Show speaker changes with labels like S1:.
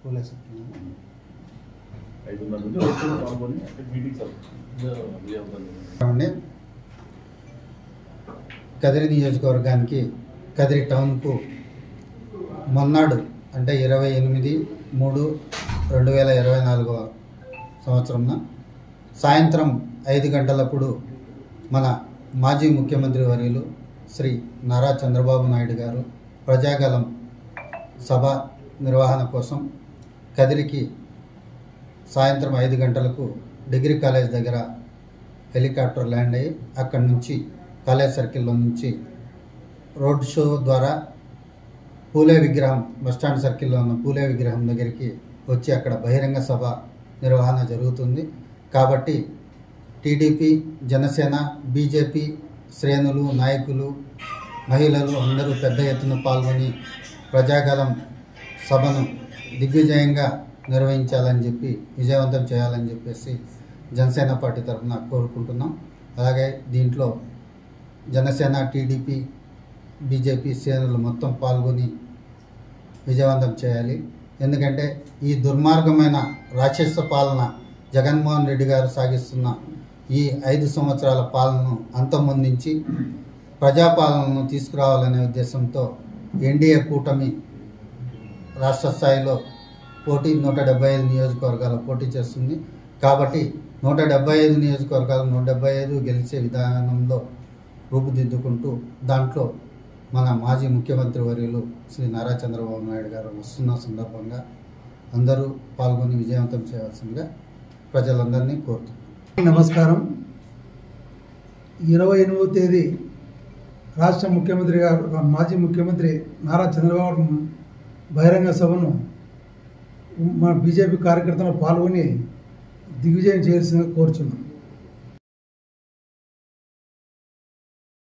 S1: కదిరి నియోజకవర్గానికి కదిరి టౌన్కు మొన్నాడు అంటే 28/3/2024 సంవత్సరంన సాయంత్రం 5 గంటలప్పుడు మన మాజీ ముఖ్యమంత్రి వర్యులు శ్రీ నారా చంద్రబాబు నాయుడు గారు ప్రజాగలం సభ నిర్వహణ కోసం కదిరికి సాయంత్రం 5 గంటలకు డిగ్రీ కాలేజ్ దగ్గర హెలికాప్టర్ ల్యాండ్ అయ్యి అక్కడి నుంచి కాలేజ్ సర్కిల్లో నుంచి రోడ్ షో ద్వారా పూలే విగ్రహం బస్టాండ్ సర్కిల్లో ఉన్న పూలే విగ్రహం దగ్గరికి వచ్చి అక్కడ బహిరంగ సభ నిర్వహణ జరుగుతుంది. కాబట్టి టీడీపీ, జనసేన, బీజేపీ శ్రేణులు, నాయకులు, మహిళలు అందరూ పెద్ద ఎత్తున పాల్గొని ప్రజాగలం సభను దిగ్విజయంగా నిర్వహించాలని చెప్పి విజయవంతం చేయాలని చెప్పేసి జనసేన పార్టీ తరఫున కోరుకుంటున్నాం. అలాగే దీంట్లో జనసేన, టీడీపీ, బీజేపీ శ్రేణులు మొత్తం పాల్గొని విజయవంతం చేయాలి. ఎందుకంటే ఈ దుర్మార్గమైన రాక్షస పాలన జగన్మోహన్ రెడ్డి గారు సాగిస్తున్న ఈ 5 సంవత్సరాల పాలనను అంతమొందించి ప్రజాపాలనను తీసుకురావాలనే ఉద్దేశంతో ఎన్డీఏ కూటమి రాష్ట్ర స్థాయిలో 175 నియోజకవర్గాలు పోటీ చేస్తుంది. కాబట్టి 175 నియోజకవర్గాలు 175 గెలిచే విధానంలో రూపుదిద్దుకుంటూ దాంట్లో మన మాజీ ముఖ్యమంత్రి వర్యులు శ్రీ నారా చంద్రబాబు నాయుడు గారు వస్తున్న సందర్భంగా అందరూ పాల్గొని విజయవంతం చేయాల్సిందిగా ప్రజలందరినీ కోరుతున్నాను.
S2: నమస్కారం. 28వ తేదీ రాష్ట్ర ముఖ్యమంత్రి గారు మాజీ ముఖ్యమంత్రి నారా చంద్రబాబు బహిరంగ సభను మా బీజేపీ కార్యకర్తలు పాల్గొని దిగ్విజయం చేయాల్సిందిగా కోరుచున్నాం.